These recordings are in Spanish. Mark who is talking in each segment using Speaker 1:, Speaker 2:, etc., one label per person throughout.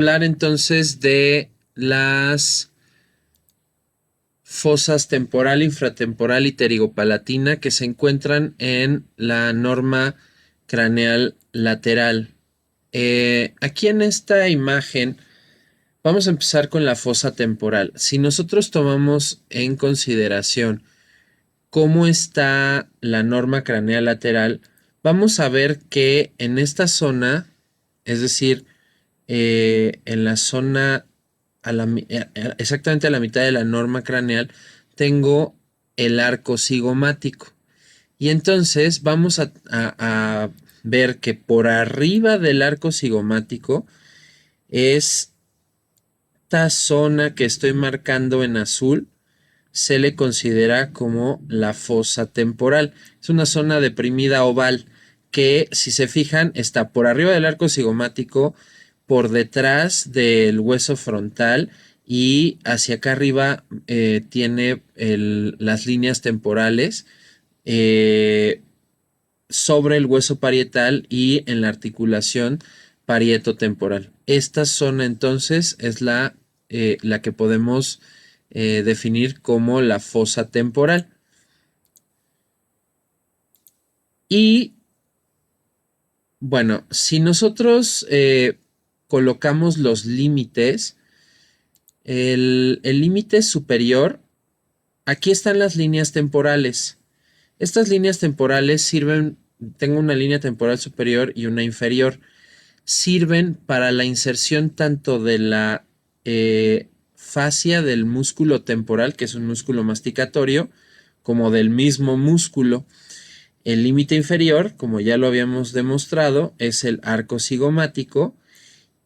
Speaker 1: Hablar entonces de las fosas temporal, infratemporal y pterigopalatina que se encuentran en la norma craneal lateral. Aquí en esta imagen vamos a empezar con la fosa temporal. Si nosotros tomamos en consideración cómo está la norma craneal lateral, vamos a ver que en esta zona, es decir, en la zona exactamente a la mitad de la norma craneal, tengo el arco cigomático. Y entonces vamos a ver que por arriba del arco cigomático es esta zona que estoy marcando en azul, se le considera como la fosa temporal. Es una zona deprimida oval que, si se fijan, está por arriba del arco cigomático, por detrás del hueso frontal y hacia acá arriba tiene las líneas temporales sobre el hueso parietal y en la articulación parietotemporal. Esta zona entonces es la que podemos definir como la fosa temporal. Y bueno, si nosotros colocamos los límites, el límite superior, aquí están las líneas temporales. Estas líneas temporales sirven, tengo una línea temporal superior y una inferior, sirven para la inserción tanto de la fascia del músculo temporal, que es un músculo masticatorio, como del mismo músculo. El límite inferior, como ya lo habíamos demostrado, es el arco cigomático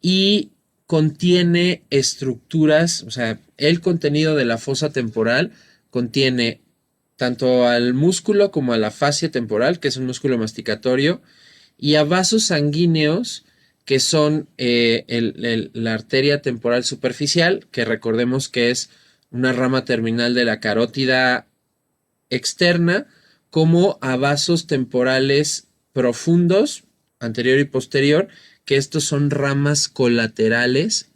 Speaker 1: y contiene estructuras, o sea, el contenido de la fosa temporal contiene tanto al músculo como a la fascia temporal, que es un músculo masticatorio, y a vasos sanguíneos, que son la arteria temporal superficial, que recordemos que es una rama terminal de la carótida externa, como a vasos temporales profundos, anterior y posterior, que estos son ramas colaterales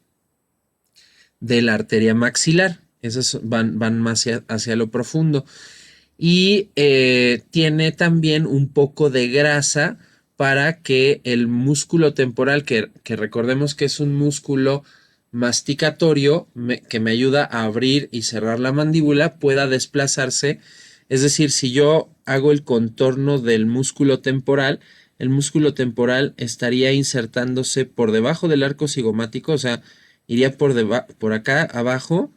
Speaker 1: de la arteria maxilar. Esas van más hacia lo profundo. Y tiene también un poco de grasa para que el músculo temporal, que recordemos que es un músculo masticatorio que me ayuda a abrir y cerrar la mandíbula, pueda desplazarse. Es decir, si yo hago el contorno del músculo temporal, el músculo temporal estaría insertándose por debajo del arco cigomático, o sea, iría por acá abajo,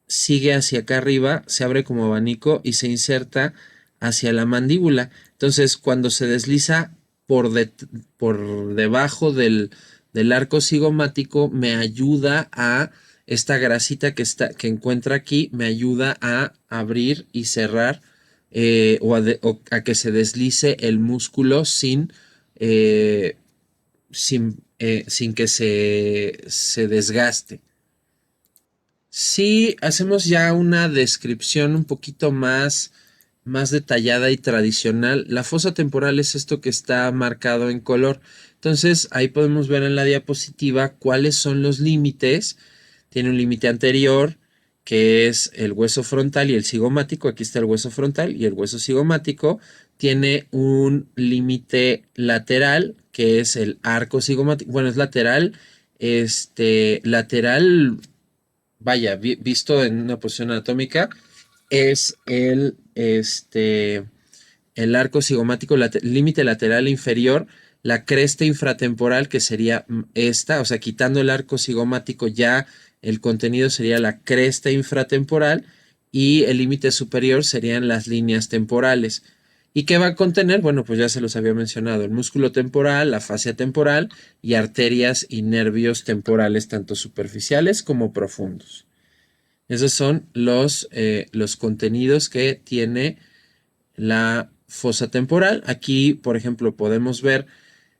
Speaker 1: sigue hacia acá arriba, se abre como abanico y se inserta hacia la mandíbula. Entonces, cuando se desliza por debajo del arco cigomático, me ayuda a esta grasita que encuentra aquí, me ayuda a abrir y cerrar o a que se deslice el músculo eh, sin que se desgaste. Si hacemos ya una descripción un poquito más detallada y tradicional, la fosa temporal es esto que está marcado en color. Entonces ahí podemos ver en la diapositiva cuáles son los límites. Tiene un límite anterior, que es el hueso frontal y el cigomático. Aquí está el hueso frontal y el hueso cigomático. Tiene un límite lateral, que es el arco cigomático. Bueno, es lateral. Lateral, vaya, visto en una posición anatómica, es el arco cigomático, límite lateral inferior, la cresta infratemporal, que sería esta, o sea, quitando el arco cigomático, ya el contenido sería la cresta infratemporal, y el límite superior serían las líneas temporales. ¿Y qué va a contener? Bueno, pues ya se los había mencionado, el músculo temporal, la fascia temporal y arterias y nervios temporales, tanto superficiales como profundos. Esos son los contenidos que tiene la fosa temporal. Aquí, por ejemplo, podemos ver,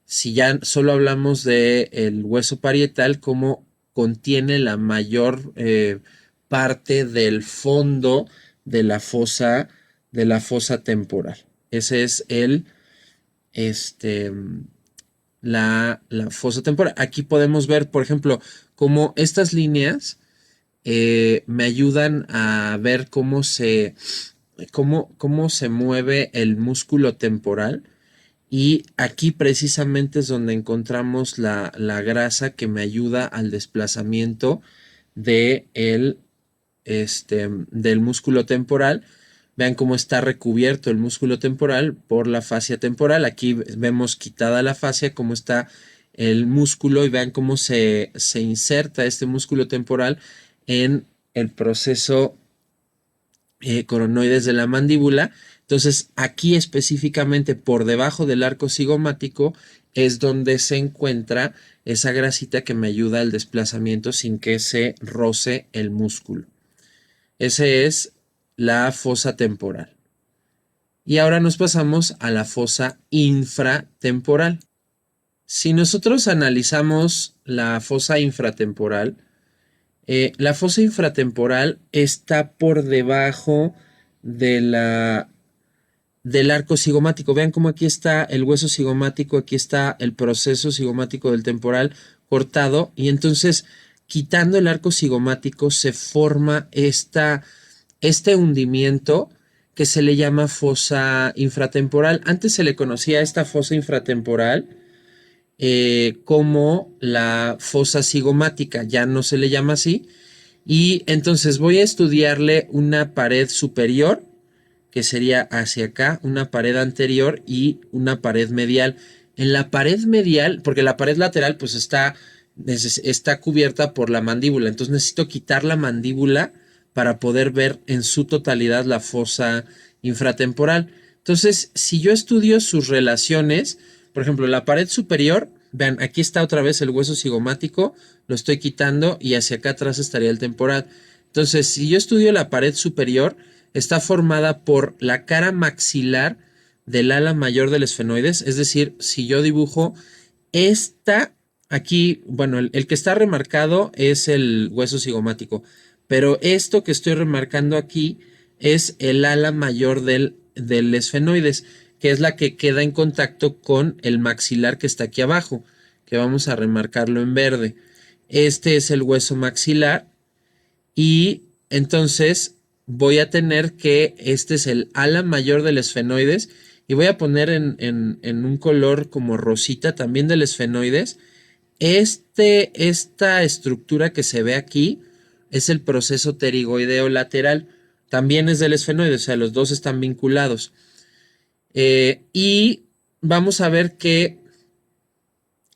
Speaker 1: si ya solo hablamos del hueso parietal, cómo contiene la mayor parte del fondo de la fosa temporal. Ese es este, la fosa temporal. Aquí podemos ver, por ejemplo, cómo estas líneas me ayudan a ver cómo se mueve el músculo temporal. Y aquí precisamente es donde encontramos la grasa que me ayuda al desplazamiento de del músculo temporal. Vean cómo está recubierto el músculo temporal por la fascia temporal. Aquí vemos quitada la fascia, cómo está el músculo y vean cómo se inserta este músculo temporal en el proceso coronoides de la mandíbula. Entonces, aquí específicamente por debajo del arco cigomático es donde se encuentra esa grasita que me ayuda al desplazamiento sin que se roce el músculo. Ese es la fosa temporal. Y ahora nos pasamos a la fosa infratemporal. Si nosotros analizamos la fosa infratemporal, la fosa infratemporal está por debajo de del arco cigomático. Vean cómo aquí está el hueso cigomático, aquí está el proceso cigomático del temporal cortado y entonces quitando el arco cigomático se forma este hundimiento que se le llama fosa infratemporal. Antes se le conocía a esta fosa infratemporal como la fosa cigomática, ya no se le llama así. Y entonces voy a estudiarle una pared superior, que sería hacia acá, una pared anterior y una pared medial. En la pared medial, porque la pared lateral pues está cubierta por la mandíbula, entonces necesito quitar la mandíbula para poder ver en su totalidad la fosa infratemporal. Entonces, si yo estudio sus relaciones, por ejemplo, la pared superior, vean, aquí está otra vez el hueso cigomático, lo estoy quitando y hacia acá atrás estaría el temporal. Entonces, si yo estudio la pared superior, está formada por la cara maxilar del ala mayor del esfenoides, es decir, si yo dibujo esta, aquí, bueno, el que está remarcado es el hueso cigomático, pero esto que estoy remarcando aquí es el ala mayor del esfenoides, que es la que queda en contacto con el maxilar que está aquí abajo, que vamos a remarcarlo en verde. Este es el hueso maxilar y entonces voy a tener que este es el ala mayor del esfenoides y voy a poner en un color como rosita también del esfenoides. Esta estructura que se ve aquí es el proceso pterigoideo lateral. También es del esfenoide, o sea, los dos están vinculados. Y vamos a ver que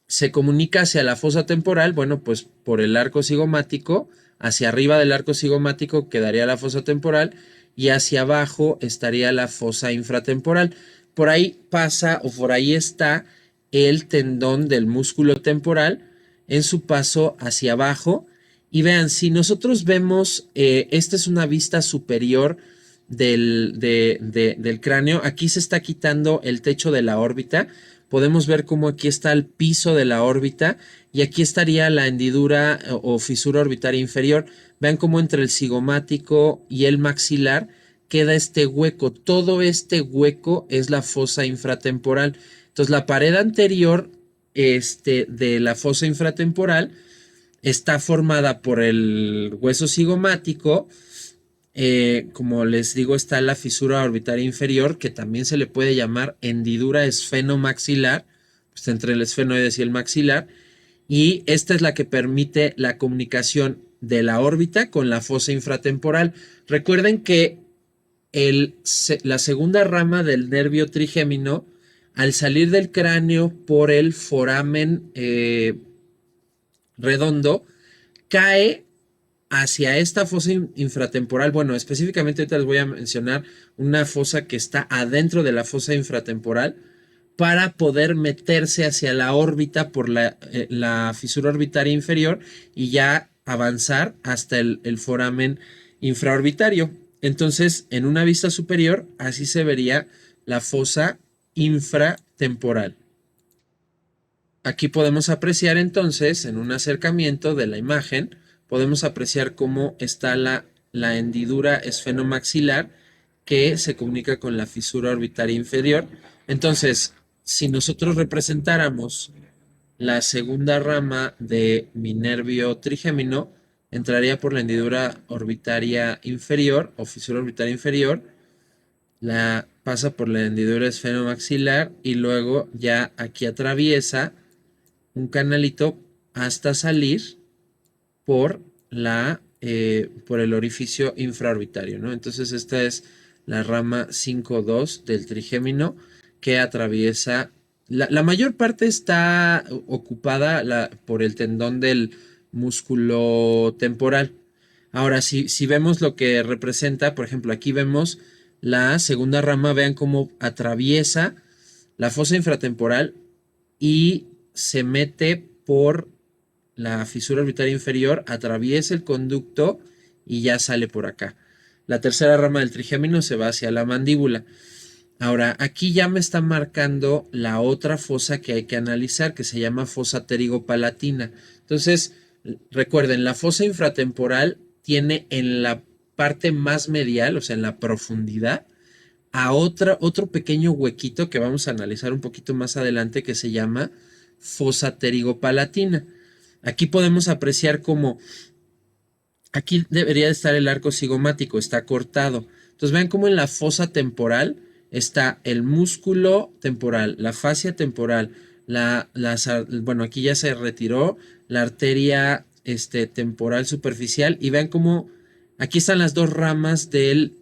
Speaker 1: se comunica hacia la fosa temporal, bueno, pues por el arco cigomático, hacia arriba del arco cigomático quedaría la fosa temporal y hacia abajo estaría la fosa infratemporal. Por ahí pasa o por ahí está el tendón del músculo temporal en su paso hacia abajo. Y vean, si nosotros vemos, esta es una vista superior del cráneo, aquí se está quitando el techo de la órbita. Podemos ver cómo aquí está el piso de la órbita y aquí estaría la hendidura o fisura orbitaria inferior. Vean cómo entre el cigomático y el maxilar queda este hueco. Todo este hueco es la fosa infratemporal. Entonces la pared anterior de la fosa infratemporal está formada por el hueso cigomático. Como les digo, está la fisura orbitaria inferior, que también se le puede llamar hendidura esfenomaxilar, pues entre el esfenoides y el maxilar, y esta es la que permite la comunicación de la órbita con la fosa infratemporal. Recuerden que la segunda rama del nervio trigémino, al salir del cráneo por el foramen redondo, cae hacia esta fosa infratemporal. Bueno, específicamente ahorita les voy a mencionar una fosa que está adentro de la fosa infratemporal para poder meterse hacia la órbita por la fisura orbitaria inferior y ya avanzar hasta el foramen infraorbitario. Entonces, en una vista superior, así se vería la fosa infratemporal. Aquí podemos apreciar entonces, en un acercamiento de la imagen, podemos apreciar cómo está la hendidura esfenomaxilar que se comunica con la fisura orbitaria inferior. Entonces, si nosotros representáramos la segunda rama de mi nervio trigémino entraría por la hendidura orbitaria inferior o fisura orbitaria inferior, la pasa por la hendidura esfenomaxilar y luego ya aquí atraviesa un canalito hasta salir por por el orificio infraorbitario, ¿no? Entonces esta es la rama 5.2 del trigémino que atraviesa, la mayor parte está ocupada por el tendón del músculo temporal. Ahora, si vemos lo que representa, por ejemplo, aquí vemos la segunda rama, vean cómo atraviesa la fosa infratemporal y se mete por la fisura orbitaria inferior, atraviesa el conducto y ya sale por acá. La tercera rama del trigémino se va hacia la mandíbula. Ahora, aquí ya me está marcando la otra fosa que hay que analizar, que se llama fosa pterigopalatina. Entonces, recuerden, la fosa infratemporal tiene en la parte más medial, o sea, en la profundidad, a otro pequeño huequito que vamos a analizar un poquito más adelante que se llama fosa pterigopalatina. Aquí podemos apreciar cómo aquí debería de estar el arco cigomático, está cortado. Entonces vean cómo en la fosa temporal está el músculo temporal, la fascia temporal, bueno, aquí ya se retiró la arteria temporal superficial y vean cómo aquí están las dos ramas del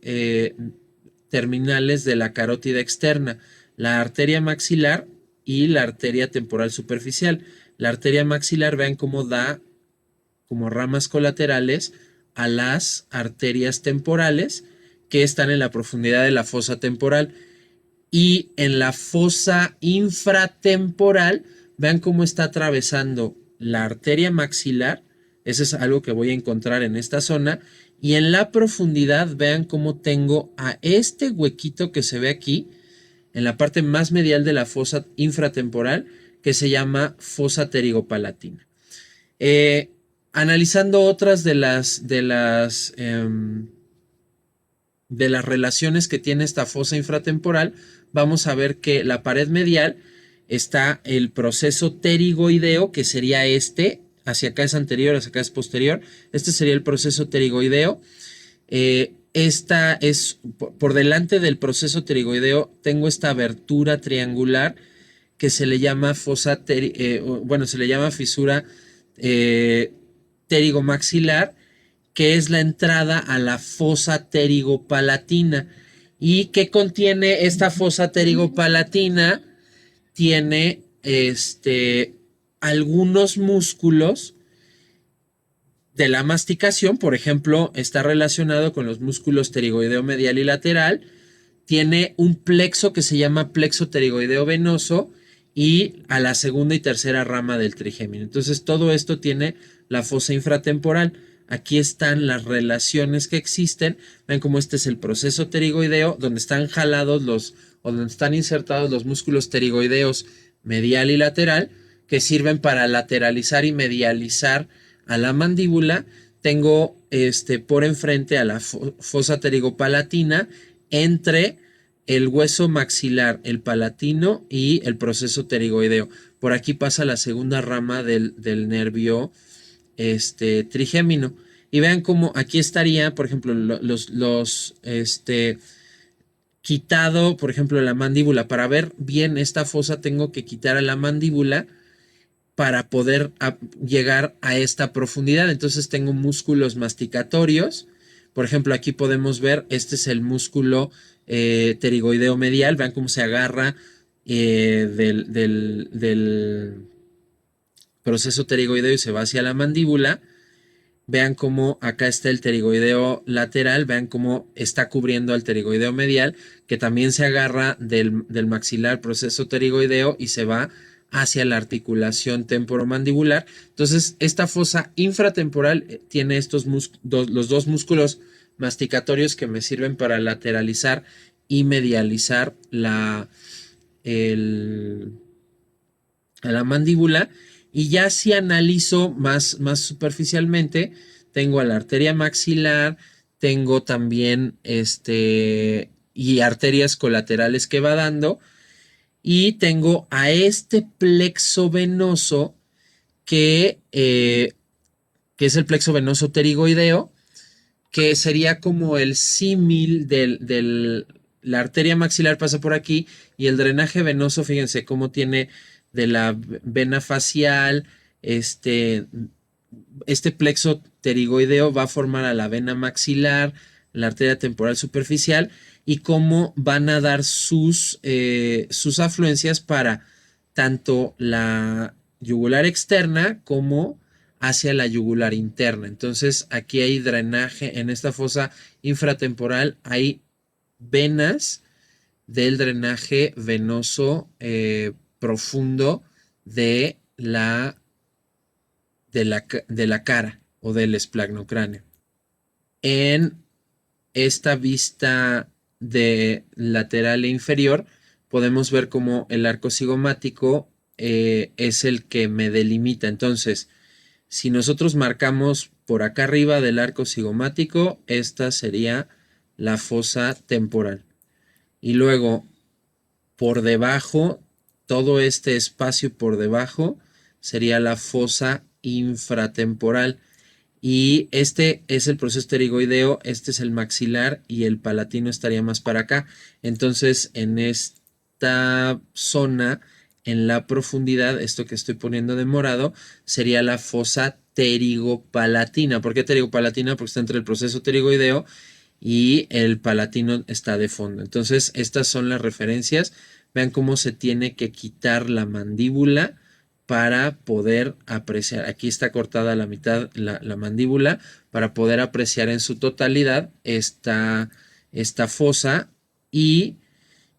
Speaker 1: terminales de la carótida externa, la arteria maxilar y la arteria temporal superficial. La arteria maxilar, vean cómo da como ramas colaterales a las arterias temporales que están en la profundidad de la fosa temporal. Y en la fosa infratemporal, vean cómo está atravesando la arteria maxilar. Eso es algo que voy a encontrar en esta zona. Y en la profundidad, vean cómo tengo a este huequito que se ve aquí, en la parte más medial de la fosa infratemporal, que se llama fosa pterigopalatina. Eh, Analizando otras de las relaciones que tiene esta fosa infratemporal, vamos a ver que la pared medial está el proceso pterigoideo, que sería hacia acá es anterior, hacia acá es posterior. Este sería el proceso pterigoideo. Esta es por delante del proceso pterigoideo, tengo esta abertura triangular que se le llama se le llama fisura eh, pterigomaxilar, que es la entrada a la fosa pterigopalatina. ¿Y qué contiene esta fosa pterigopalatina? Tiene algunos músculos de la masticación, por ejemplo, está relacionado con los músculos pterigoideo medial y lateral. Tiene un plexo que se llama plexo pterigoideo venoso y a la segunda y tercera rama del trigémino. Entonces, todo esto tiene la fosa infratemporal. Aquí están las relaciones que existen. Ven cómo este es el proceso pterigoideo, donde están jalados o donde están insertados los músculos pterigoideos medial y lateral, que sirven para lateralizar y medializar a la mandíbula. Tengo por enfrente a la fosa pterigopalatina entre el hueso maxilar, el palatino y el proceso pterigoideo. Por aquí pasa la segunda rama del nervio trigémino. Y vean cómo aquí estaría, por ejemplo, quitado, por ejemplo, la mandíbula. Para ver bien esta fosa tengo que quitar a la mandíbula para poder llegar a esta profundidad. Entonces tengo músculos masticatorios. Por ejemplo, aquí podemos ver, este es el músculo pterigoideo medial. Vean cómo se agarra del proceso pterigoideo y se va hacia la mandíbula. Vean cómo acá está el pterigoideo lateral, vean cómo está cubriendo al pterigoideo medial, que también se agarra del maxilar proceso pterigoideo y se va hacia la articulación temporomandibular. Entonces, esta fosa infratemporal tiene los dos músculos masticatorios que me sirven para lateralizar y medializar a la mandíbula. Y ya si analizo más superficialmente, tengo a la arteria maxilar, tengo también y arterias colaterales que va dando. Y tengo a este plexo venoso que es el plexo venoso pterigoideo, que sería como el símil la arteria maxilar pasa por aquí y el drenaje venoso, fíjense cómo tiene de la vena facial, este plexo pterigoideo va a formar a la vena maxilar, la arteria temporal superficial y cómo van a dar sus afluencias para tanto la yugular externa como hacia la yugular interna. Entonces aquí hay drenaje en esta fosa infratemporal, hay venas del drenaje venoso profundo de la cara o del esplagmocráneo. En esta vista de lateral e inferior podemos ver cómo el arco cigomático es el que me delimita. Entonces, si nosotros marcamos por acá arriba del arco cigomático, esta sería la fosa temporal. Y luego, por debajo, todo este espacio por debajo sería la fosa infratemporal. Y este es el proceso pterigoideo, este es el maxilar y el palatino estaría más para acá. Entonces, en esta zona, en la profundidad, esto que estoy poniendo de morado, sería la fosa pterigopalatina. ¿Por qué pterigopalatina? Porque está entre el proceso pterigoideo y el palatino está de fondo. Entonces, estas son las referencias. Vean cómo se tiene que quitar la mandíbula para poder apreciar. Aquí está cortada la mitad la mandíbula para poder apreciar en su totalidad esta fosa. Y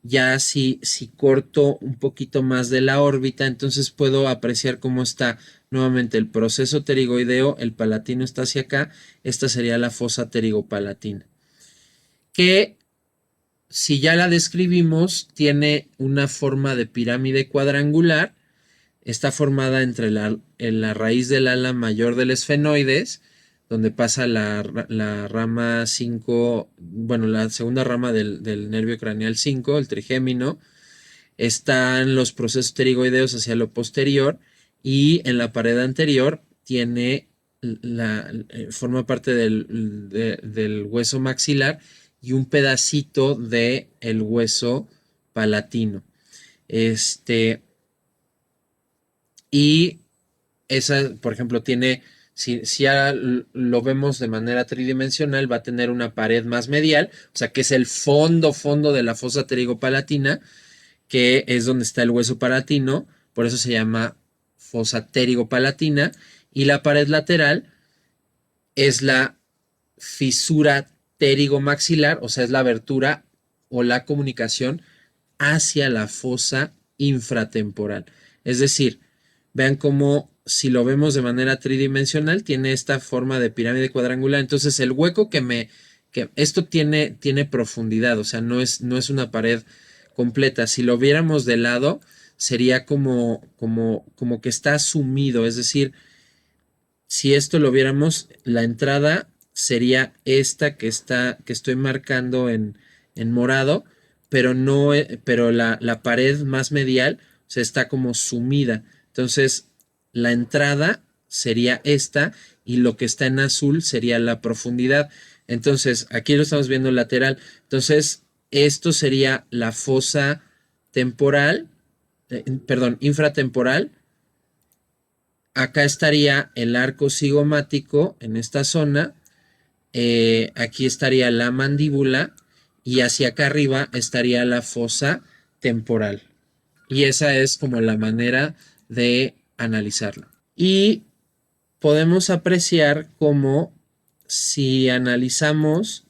Speaker 1: ya si corto un poquito más de la órbita, entonces puedo apreciar cómo está nuevamente el proceso pterigoideo, el palatino está hacia acá, esta sería la fosa pterigopalatina, que si ya la describimos, tiene una forma de pirámide cuadrangular. Está formada en la raíz del ala mayor del esfenoides, donde pasa la rama 5, bueno, la segunda rama del nervio craneal 5, el trigémino. Están los procesos pterigoideos hacia lo posterior y en la pared anterior tiene forma parte del hueso maxilar y un pedacito del hueso palatino. Y esa, por ejemplo, tiene, si ya lo vemos de manera tridimensional, va a tener una pared más medial, o sea, que es el fondo de la fosa pterigopalatina, que es donde está el hueso palatino, por eso se llama fosa pterigopalatina, y la pared lateral es la fisura pterigomaxilar, o sea, es la abertura o la comunicación hacia la fosa infratemporal. Es decir, vean cómo si lo vemos de manera tridimensional tiene esta forma de pirámide cuadrangular. Entonces el hueco que esto tiene profundidad, o sea, no es una pared completa. Si lo viéramos de lado sería como que está sumido, es decir, si esto lo viéramos, la entrada sería esta que estoy marcando en morado, pero no, pero la pared más medial, o sea, está como sumida. Entonces, la entrada sería esta y lo que está en azul sería la profundidad. Entonces, aquí lo estamos viendo lateral. Entonces, esto sería la fosa temporal, perdón, infratemporal. Acá estaría el arco cigomático en esta zona. Aquí estaría la mandíbula y hacia acá arriba estaría la fosa temporal. Y esa es como la manera de analizarlo. Y podemos apreciar cómo si analizamos,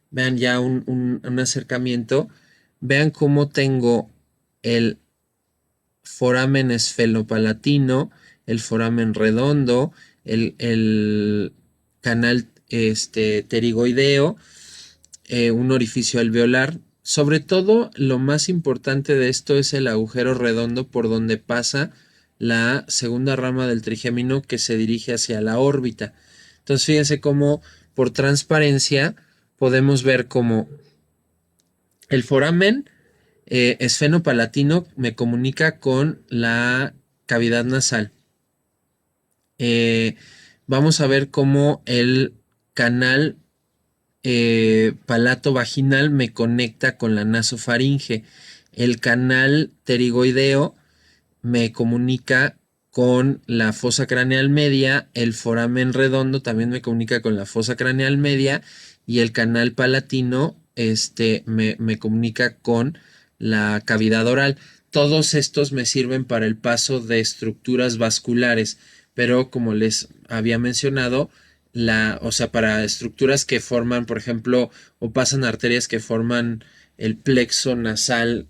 Speaker 1: vean ya un acercamiento, vean cómo tengo el foramen esfenopalatino, el foramen redondo, el canal pterigoideo, un orificio alveolar. Sobre todo, lo más importante de esto es el agujero redondo por donde pasa la segunda rama del trigémino que se dirige hacia la órbita. Entonces, fíjense cómo por transparencia podemos ver cómo el foramen Esfenopalatino me comunica con la cavidad nasal. Eh, Vamos a ver cómo el canal palato vaginal me conecta con la nasofaringe. El canal pterigoideo me comunica con la fosa craneal media, el foramen redondo también me comunica con la fosa craneal media y el canal palatino me comunica con la cavidad oral. Todos estos me sirven para el paso de estructuras vasculares, pero como les había mencionado, o sea, para estructuras que forman, por ejemplo, o pasan arterias que forman el plexo nasal,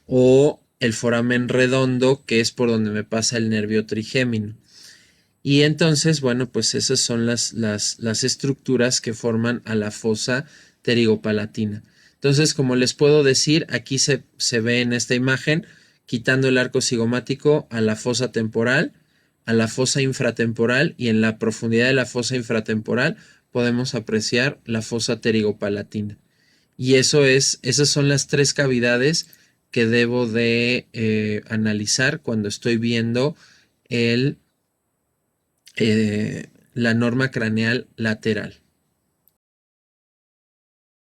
Speaker 1: o el foramen redondo, que es por donde me pasa el nervio trigémino. Y entonces, bueno, pues esas son las estructuras que forman a la fosa pterigopalatina. Entonces, como les puedo decir, aquí se ve en esta imagen, quitando el arco cigomático a la fosa temporal, a la fosa infratemporal y en la profundidad de la fosa infratemporal podemos apreciar la fosa pterigopalatina. Y esas son las tres cavidades que debo de analizar cuando estoy viendo el, la norma craneal lateral.